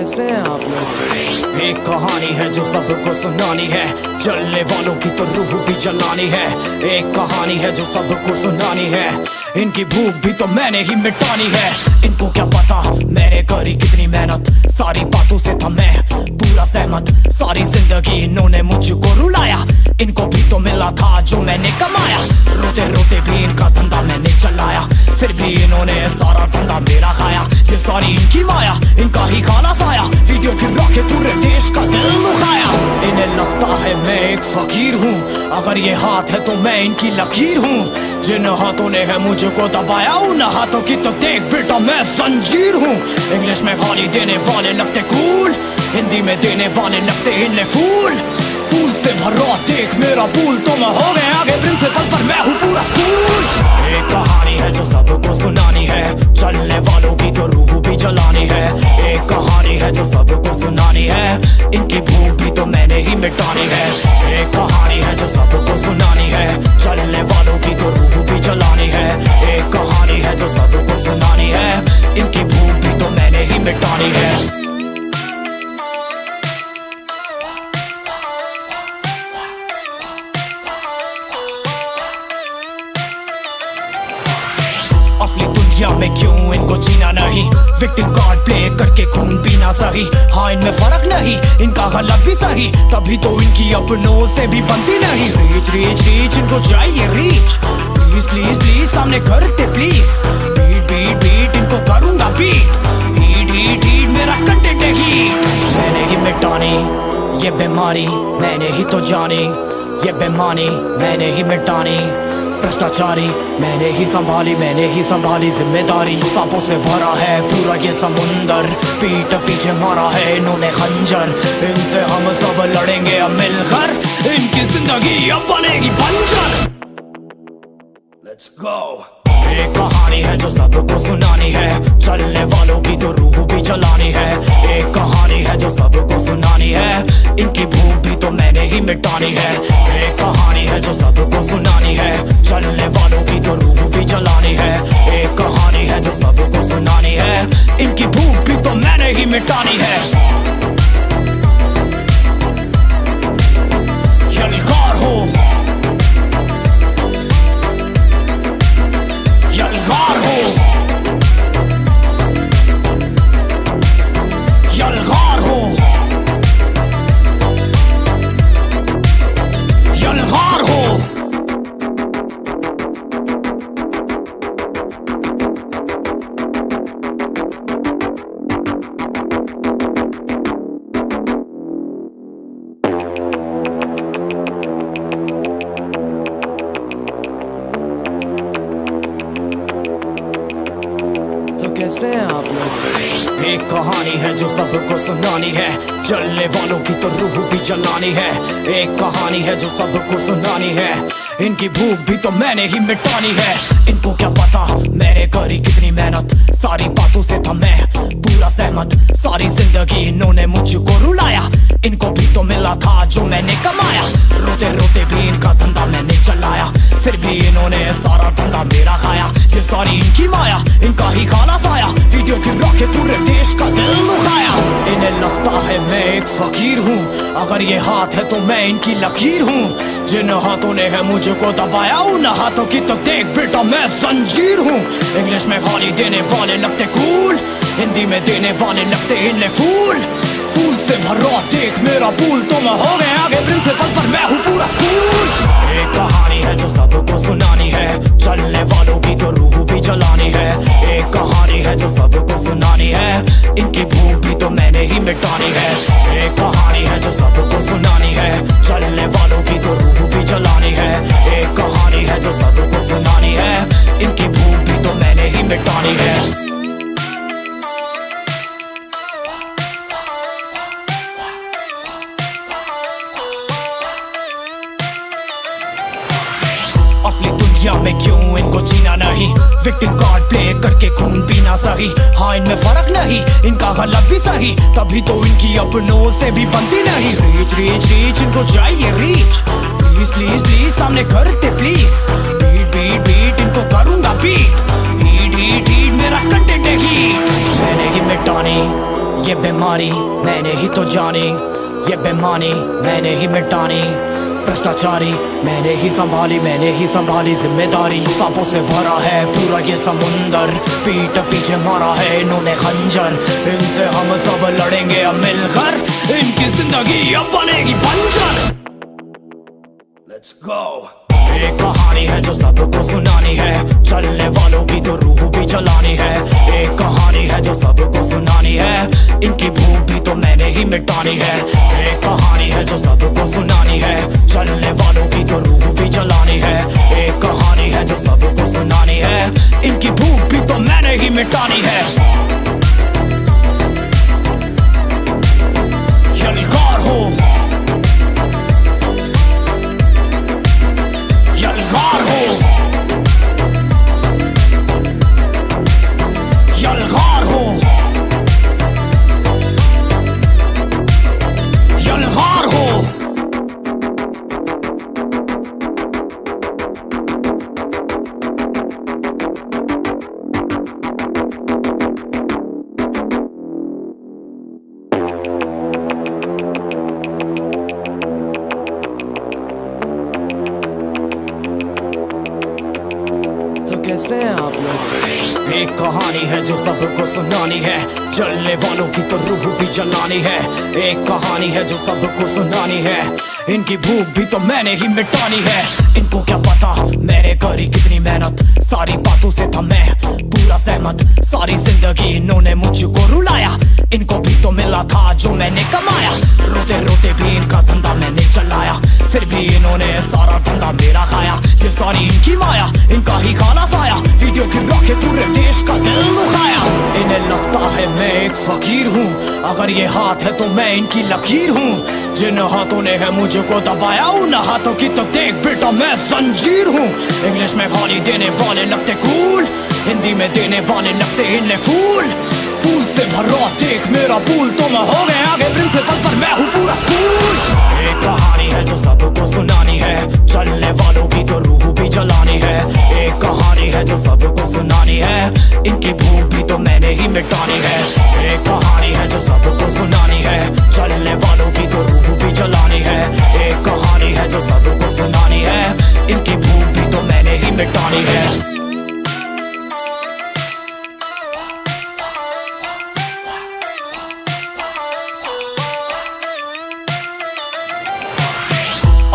कैसे हैं आप लोग? एक कहानी है जो सबको सुनानी है, जलने वालों की तो रूह भी जलानी है। एक कहानी है जो सबको सुनानी है, इनकी भूख भी तो मैंने ही मिटानी है। इनको क्या पता मैंने करी कितनी मेहनत, सारी बातों से था मैं पूरा सहमत। सारी जिंदगी इन्होंने मुझको रुलाया, इनको भी तो मिला था जो मैंने कमाया। रोते रोते भी इनका धंधा मैंने चलाया, फिर भी इन्होंने सारा धंधा मेरा खाया। ये सारी इनकी माया, इनका ही खाना साया, वीडियो गिरा के पूरे देश का दिल दुखाया। इन्हें लगता है मैं एक फकीर हूँ, अगर ये हाथ है तो मैं इनकी लकीर हूँ। जिन हाथों ने है मुझको दबाया, उन हाथों की तो देख बेटा मैं जंजीर हूँ। इंग्लिश में गाली देने वाले लगते कूल, हिंदी में देने वाले लगते इन्हें फूल। फूल से भरा देख मेरा पूल, तो मैं हो गया आगे प्रिंसिपल पर मैं हूँ पूरा स्कूल। एक कहानी है जो सबको सुनानी है, चलने वालों की तो रूह भी जलानी है। एक कहानी है जो सबको सुनानी है, इनकी भूख भी तो मैंने ही मिटानी है। एक कहानी है जो सबको सुनानी है, चलने वालों की तो रूह भी जलानी है। एक कहानी है जो सबको सुनानी है, इनकी भूख भी तो मैंने ही मिटानी है। असली दुनिया में क्यों इनको जीना नहीं, विक्टिम कार्ड प्ले करके खून पीना सही। हाँ इनमें फर्क नहीं, इनका गलत भी सही, तभी तो इनकी अपनों से भी बनती नहीं। रीच रीच रीच इनको चाहिए रीच, प्लीज प्लीज प्लीज सामने करते प्लीज। बीट बीट बीट इनको करूंगा बीट, हीट हीट हीट मेरा कंटेंट है हीट। मैंने ही मिटानी ये बीमारी, मैंने ही तो जानी ये बेमानी, मैंने ही मिटानी भ्रष्टाचारी। मैंने ही संभाली जिम्मेदारी। सांपों से भरा है पूरा ये समुंदर, पीठ पीछे मारा है इन्होंने खंजर। इनसे हम सब लड़ेंगे अब मिलकर, इनकी जिंदगी अब बनेगी बंजर। Let's go। एक कहानी है जो सबको सुनानी है, चलने वालों की तो रूह भी जलानी है। एक कहानी है जो सबको सुनानी है, इनकी भूख भी तो मैंने ही मिटानी है। एक कहानी है जो सबको सुनानी है, चलने वालों की तो रूह भी जलानी है। एक कहानी है जो सबको सुनानी है, इनकी भूख भी तो मैंने ही मिटानी है। यलगार हो यलगार हो यलगार हो यलगार हो। कैसे हैं आप लोग? एक कहानी है जो सबको सुनानी है, जलने वालों की तो रूह भी जलानी है। एक कहानी है जो सबको सुनानी है, इनकी भूख भी तो मैंने ही मिटानी है। इनको क्या पता मैंने करी कितनी मेहनत, सारी बातों से था मैं पूरा सहमत। सारी जिंदगी इन्होंने मुझको रुलाया, इनको भी तो मिला था जो मैंने कमाया। रोते रोते भी इनका धंधा मैंने चलाया, फिर भी इन्होंने सारा धंधा मेरा खाया। ये सारी इनकी माया, इनका ही खाना साया, वीडियो गिरा के पूरे देश का दिल दुखाया। इन्हें लगता है मैं एक फकीर हूँ, अगर ये हाथ है तो मैं इनकी लकीर हूँ। जिन हाथों ने है मुझको दबाया, उन हाथों की तो देख बेटा मैं जंजीर हूँ। इंग्लिश में गाली देने वाले लगते कूल, हिंदी में देने वाले लगते इन्हें फूल। फूल से भरा देख मेरा पूल, तो मैं हो गया आगे प्रिंसिपल पर मैं हूँ पूरा स्कूल। एक कहानी है जो सबको सुनानी है, चलने वालों की तो रूह भी जलानी है। एक कहानी है जो सबको सुनानी है, इनकी भूख भी तो मैंने ही मिटानी है। एक कहानी है जो सबको सुनानी है, चलने वालों की तो रूह भी जलानी है। एक कहानी है जो सबको सुनानी है, इनकी भूख भी तो मैंने ही मिटानी है। असली दुनिया में क्यों इनको जीना नहीं, विक्टिम कार्ड प्ले करके खून पीना सही। हाँ इनमें फर्क नहीं, इनका गलत भी सही, तभी तो इनकी अपनों से भी बनती नहीं। रीच रीच रीच इनको चाहिए रीच, प्लीज प्लीज प्लीज सामने करते प्लीज। बीट बीट बीट इनको करूंगा बीट, हीट हीट हीट मेरा कंटेंट है हीट। मैंने ही मिटानी ये बीमारी मैंने ही तो जानी, ये बेमानी मैंने ही मिटानी, भ्रष्टाचारी मैंने ही संभाली जिम्मेदारी। सांपों से भरा है पूरा ये समुंदर, पीठ पीछे मारा है इन्होंने खंजर, इनसे हम सब लड़ेंगे अब मिलकर, इनकी जिंदगी अब बनेगी बंजर। Let's go। एक कहानी है जो सबको सुनानी है, चलने वालों की तो रूह भी जलानी है। एक कहानी है जो सबको सुनानी है, इनकी भूख भी तो मैंने ही मिटानी है। एक कहानी है जो सबको सुनानी है, चलने वालों की तो रूह भी जलानी है। एक कहानी है जो सबको सुनानी है, इनकी भूख भी तो मैंने ही मिटानी है। यलगार हो, यलगार हो, यलगार हो, यलगार हो। तो कैसे हैं आप लोग? एक कहानी है जो सबको सुनानी है, जलने वालों की तो रूह भी जलानी है। एक कहानी है जो सबको सुनानी है, इनकी भूख भी तो मैंने ही मिटानी है। इनको क्या पता मैंने करी कितनी मेहनत, सारी बातों से था मैं पूरा सहमत। सारी जिंदगी इन्होंने मुझको रुलाया, इनको भी तो मिला था जो मैंने कमाया। रोते रोते भी इनका धंधा मैंने चलाया, फिर भी इन्होंने सारा धंधा मेरा खाया। ये सारी इनकी माया, इनका ही खाना साया, वीडियो गिरा के पूरे देश का दिल दुखाया। इन्हें लगता है मैं एक फकीर हूँ, अगर ये हाथ है तो मैं इनकी लकीर हूँ। जिन हाथों ने है मुझको दबाया, उन हाथों की तो देख बेटा मैं जंजीर हूँ। इंग्लिश में गाली देने वाले लगते कूल, हिंदी में देने वाले लगते इन्हें फूल। फूल से भरा देख मेरा पूल, तो मैं हो गया आगे प्रिंसिपल पर मैं हूँ पूरा स्कूल। एक कहानी है जो सबको सुनानी है, चलने वालों की तो रूह भी जलानी है। एक कहानी है जो सबको सुनानी है, इनकी भूख भी तो मैंने ही मिटानी है। एक कहानी है जो सबको सुनानी है, चलने वालों की तो रूह भी जलानी है। एक कहानी है जो सबको सुनानी है, इनकी भूख भी तो मैंने ही मिटानी है।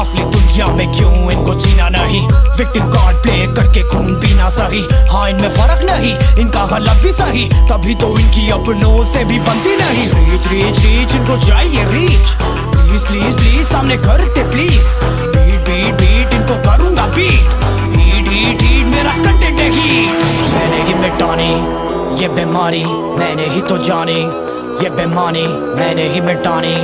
असली दुनिया में क्यों इनको जीना नहीं, विक्टिम कार्ड प्ले करके खून पीना सही। हाँ इनमें फर्क नहीं, इनका गलत भी सही, तभी तो इनकी अपनों से भी बनती नहीं। रीच रीच रीच इनको चाहिए रीच, प्लीज प्लीज प्लीज सामने करते प्लीज। बीट बीट बीट इनको करूंगा बीट, हीट हीट हीट मेरा कंटेंट है हीट। मैंने ही मिटानी ये बीमारी, मैंने ही तो जानी, ये बेमानी मैंने ही मिटानी।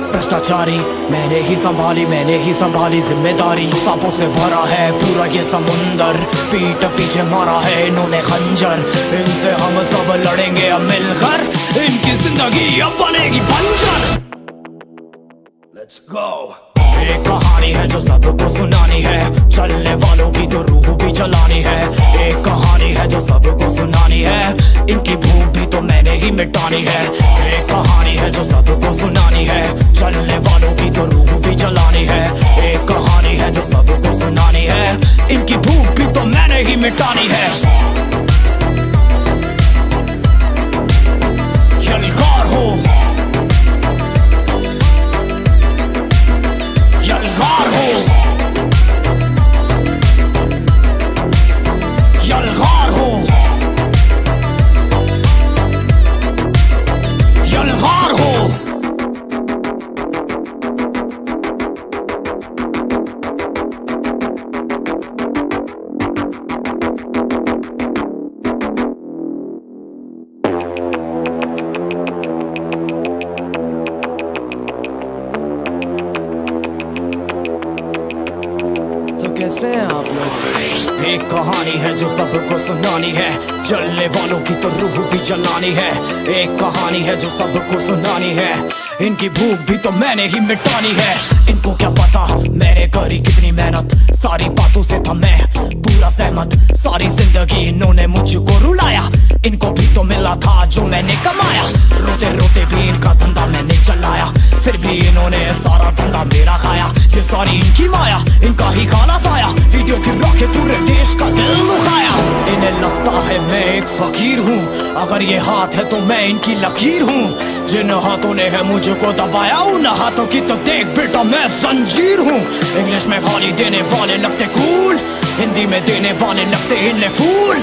भ्रष्टाचारी मैंने ही संभाली जिम्मेदारी। सांपों से भरा है पूरा ये समुंदर, पीठ पीछे मारा है इन्होंने खंजर, इनसे हम सब लड़ेंगे अब मिलकर, इनकी जिंदगी अब बनेगी बंजर। Let's go। एक कहानी है जो सबको सुनानी है, चलने वालों की तो रूह भी जलानी है। एक कहानी है जो सबको सुनानी है, इनकी भूख भी तो मैंने ही मिटानी है। एक कहानी है जो सबको सुनानी है, चलने वालों की तो रूह भी जलानी है। एक कहानी है जो सबको सुनानी है, इनकी भूख भी तो मैंने ही मिटानी है। यलगार हो, यलगार हो, यलगार हो, यलगार हो। तो कैसे हैं आप लोग? एक कहानी है जो सबको सुनानी है, जलने वालों की तो रूह भी जलानी है। एक कहानी है जो सबको सुनानी है, इनकी भूख भी तो मैंने ही मिटानी है। इनको क्या पता मैंने करी कितनी मेहनत, सारी बातों से था मैं पूरा सहमत। सहमत सारी जिंदगी इन्होंने मुझको रुलाया, इनको भी तो मिला था जो मैंने कमाया। रोते रोते भी इनका धंधा मैंने चलाया, फिर भी इन्होंने सारा धंधा मेरा खाया। ये सारी इनकी माया, इनका ही खाना साया, वीडियो गिरा के पूरे देश का दिल दुखाया। इन्हें लगता है मैं एक फकीर हूँ, अगर ये हाथ है तो मैं इनकी लकीर हूँ। जिन हाथों ने है मुझको दबाया, उन हाथों की तो देख बेटा मैं जंजीर हूँ। इंग्लिश में गाली देने वाले लगते कूल, हिंदी में देने वाले लगते इन्हें फूल।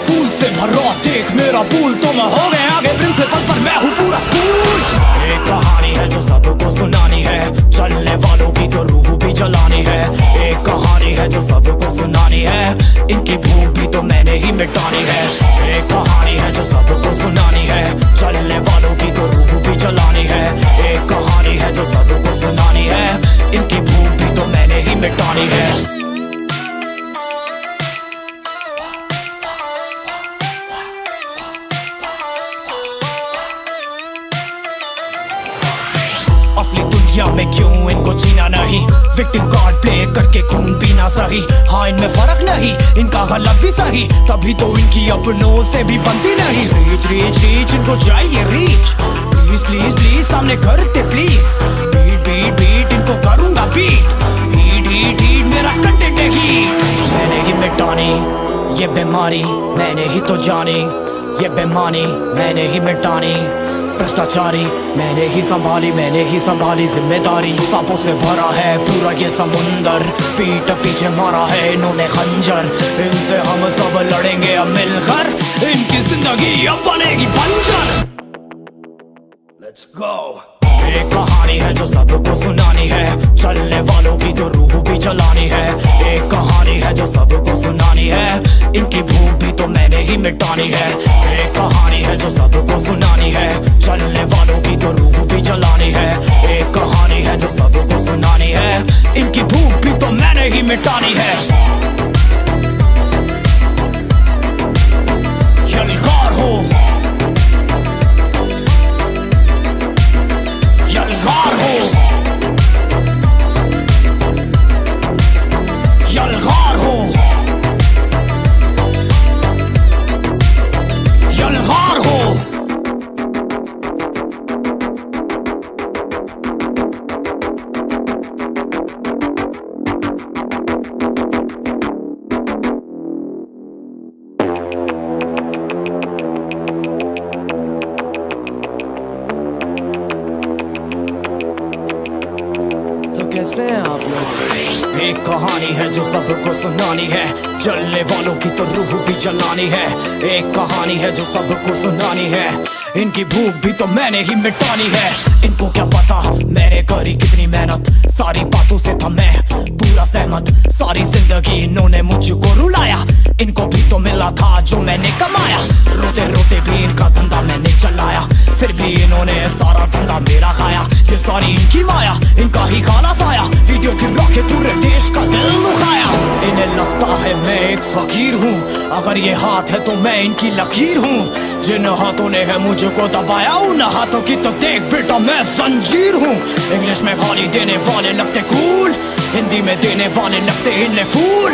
फूल से भरा देख मेरा पूल, तो मैं हो गया आगे प्रिंसिपल पर मैं हूँ पूरा स्कूल। एक कहानी है जो सबको सुनानी है, चलने वालों की तो रूह भी जलानी है। एक कहानी है जो सबको सुनानी है, इनकी भूख भी तो मैंने ही मिटानी है। एक कहानी है जो सबको सुनानी है, चलने वालों की तो रूह भी जलानी है। एक कहानी है जो सबको सुनानी है, इनकी भूख भी तो मैंने ही मिटानी है। असली दुनिया में क्यों इनको जीना नहीं, विक्टिम कार्ड प्ले करके खून पीना सही। हाँ इनमें फर्क नहीं, इनका गलत भी सही, तभी तो इनकी अपनों से भी बनती नहीं। रीच रीच रीच इनको चाहिए रीच, प्लीज प्लीज प्लीज सामने करते प्लीज। बीट बीट बीट इनको करूंगा बीट, हीट हीट हीट मेरा कंटेंट है हीट। मैंने ही मिटानी ये बीमारी, मैंने ही तो जानी ये बेमानी, मैंने ही मिटानी भ्रष्टाचारी, मैंने ही संभाली जिम्मेदारी। सांपों से भरा है पूरा ये समुंदर, पीठ पीछे मारा है इन्होंने खंजर। इनसे हम सब लड़ेंगे अब मिलकर, इनकी जिंदगी अब बनेगी बंजर। Let's go। एक कहानी है जो सबको सुनानी है, चलने वालों की तो रूह भी जलानी है। एक कहानी है जो सबको सुनानी है, इनकी भूख भी तो मैंने ही मिटानी है। एक कहानी है जो सबको सुनानी है, चलने वालों की तो रूह भी जलानी है। एक कहानी है जो सबको सुनानी है, इनकी भूख भी तो मैंने ही मिटानी है। यलगार हो यलगार हो यलगार हो यलगार हो। कैसे हैं आप लोग? एक कहानी है जो सबको सुनानी है, जलने वालों की तो रूह भी जलानी है। एक कहानी है जो सबको सुनानी है, इनकी भूख भी तो मैंने ही मिटानी है। इनको क्या पता मैंने करी कितनी मेहनत, सारी बातों से था मैं पूरा सहमत। सारी जिंदगी इन्होंने मुझको रुलाया, इनको भी तो मिला था जो मैंने कमाया। रोते रोते भी इनका धंधा मैंने चलाया, फिर भी इन्होंने सारा धंधा मेरा खाया। ये सारी इनकी माया, इनका ही खाना साया, वीडियो गिरा के पूरे देश का दिल दुखाया। इन्हें लगता है मैं एक फकीर हूँ, अगर ये हाथ है तो मैं इनकी लकीर हूँ। जिन हाथों ने है मुझको दबाया, उन हाथों की तो देख बेटा मैं जंजीर हूँ। इंग्लिश में गाली देने वाले लगते कूल, हिंदी में देने वाले लगते इन्हें फूल।